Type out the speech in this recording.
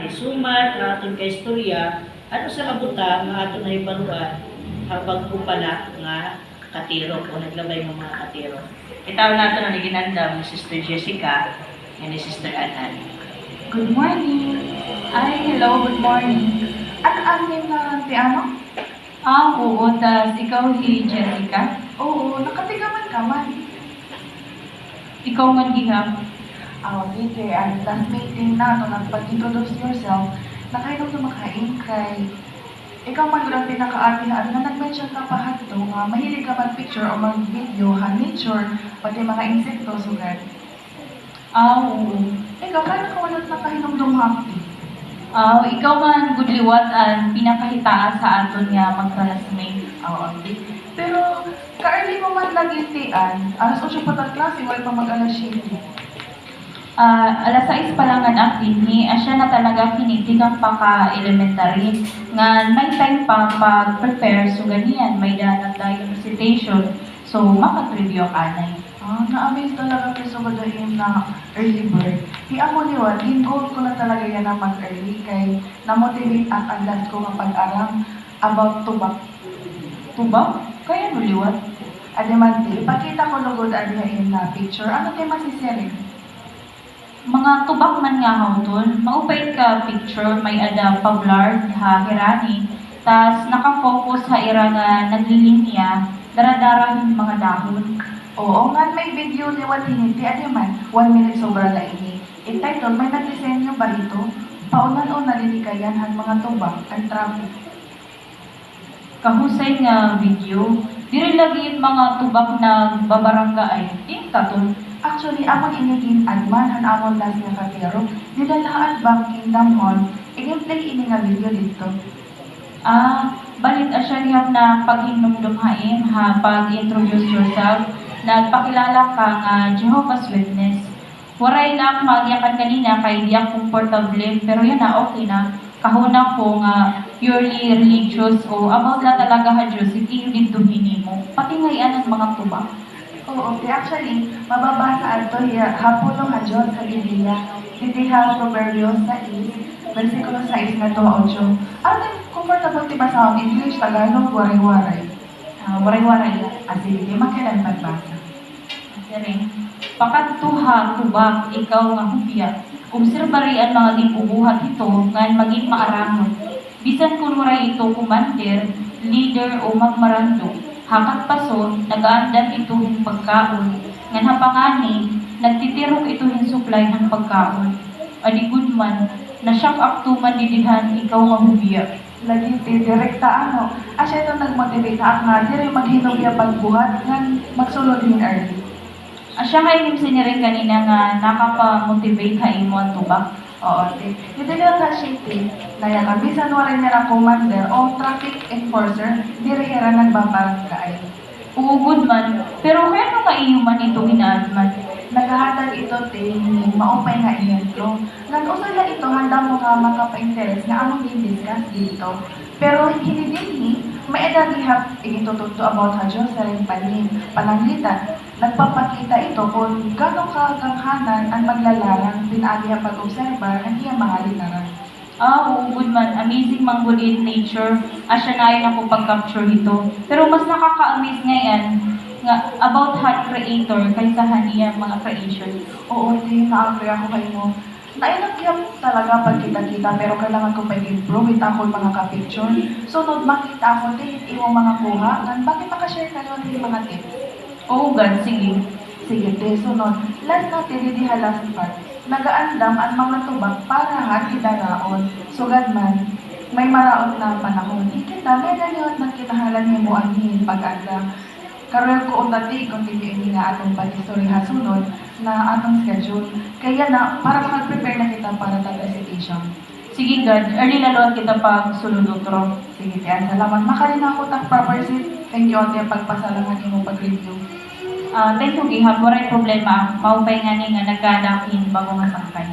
isumat ang ating kaistorya ano sa kabuta nga ato na ibaruan habang kupala nga katiro o naglabay ng mga katiro. Itaw nato na naginandam ni Sister Jessica and ni Sister Anan. Good morning. Ay, hello, good morning. Ano name na ti ano? Oo, tas ikaw si Jessica? Oo, nakatigaman ka man. Ikaw man diha? Dito ang last meeting na ito, nagpag-introduce yourself, nakainom na makain kay ikaw man doon pinaka-arte na ano na nag-mention ka pa hato nga mahilig ka mag-picture o mag-video ha nature pati mga insekto sugad. Oo. Ikaw paano ka wala nakahinom dumhapti? Ikaw man gudliwat ang pinakahitaa sa aton nga mag-classmate. Okay. Pero ka-early mo man lagi tian, alas 8 pa ta klase, wala pa mag-alas 7. Alas 6 pa lang ang ni asya na talaga kinitikang paka-elementary nga may time pa pag-prepare so ganiyan may danag tayong recitation so makatrivia ka na na-amaze talaga ko sa madahin na early bird. Di ako liwan, in goal ko na talaga yan na mag-early kay na-motivate ang andas ko nga pag-aram about tubak. Tubak? Kaya mo liwan? Ademante, ipakita ko lugod adihain na picture. Ano kayo masisirin? Mga tubak man nga hawton, maupay ka picture, may ada pablar, ha, hirani, tas nakafocus ha ira nga naglilinya, daradarahin mga dahon. Oo, nga may video ni Watiniti, ano man, 1 minute sobra na ini. Entitled, may nagdisenyo ba ito? Paunan o nalilikayan ang mga tubak, ang traffic. Kahusay nga video, diri lagi mga tubak na babarangga ay, katon. Actually, amon inigin adman han amon las nga katero, nilalaan bang Kingdom Hall, i-gameplay ini nga video dito. Balit asya niyang na pag-hinumdumhain ha, pag-introduce yourself, nagpakilala ka nga Jehovah's Witness. Waray lang magyakan kanina kay di ako comfortable, pero yan na okay na. Kahuna ko nga purely religious o about la talaga ha Diyos, iti dito hinimo. Pati ngayon ang mga tubak. Oo, okay. Actually, mababasa ato hapulo ha Diyos sa Biblia. Diti ha Proverbios 6, versikulo 6 nga to 8. Ano comfortable diba sa English, Tagalog, waray-waray? Waray-waray. Sige, di makilang pagbasa. Sige. Pakatuha, tubak, ikaw nga hubya. Obserbari ang mga gibubuhat ito, nga maging maarangon. Bisan kung waray ito commander, leader o magmarando. Hakat paso, nagaandan ito yung pagkaon. Nga napangani, nagtitirok ito yung supply ng pagkaon. Adi good man, na-shock up to mandidihan, ikaw nga hubya. Lagi direkta ano, asya ito nag-motivate na diri maghinubya pagbuhat, nga magsulod yung early. Asya nga yung sinirin kanina nga nakapa-motivate ha imo ang tubak. Oo, dito lang sa shifting, kaya kabisan wala niya na commander o traffic enforcer, diri-hira nagbabarangay. Oo, good man. Pero kaya nung kainuman ito ginaadman? Naghahatag ito ting maupay nga ehemplo. Nag-usay lang ito handa mo nga makapa-interest na among din-discuss dito. Pero hindi din may edagihap igitututo about ha Diyos sa rin pananglitan. Nagpapakita ito kung gano'ng kaganghanan ang maglalarang pinaagihap pag-obserba ang iya mga linaran. Oo, good man. Amazing manggulid nature. Asya na yun ako pag-capture ito. Pero mas nakaka-amaze ngayon nga about hot creator kaysa haniya mga creation. Oo, hindi na-agree ako kayo mo. Nailagyan talaga pag kita-kita pero kailangan ko pag-improve it ako mga ka-picture. Sunod makita ako din imo mga kuha. Bakit makashare kayo ng mga tips? Oo, God, sige. Sige, sunod. Last natin, hindi last part. Nagaandam ang mga tubak para hati-daraon. Sugad man, may maraot na panahon. Ikita, may naliwat ng kinahalan niyo mo ang pag-andam. Karoon ko dati kung hindi nga atong pag-history sunod na atong schedule. Kaya na, para mag-prepare na kita para sa presentation. Sige, God. Early laloan kita pag sulod utro. Sige, tiyan. Salamat. Makalin ako ng proper seat. Thank you, Ate, pagpasalamat mo pag-review. Thank you, Gihap. Waray problema. Maupay nga nga nagkadakin bago nga sangkay.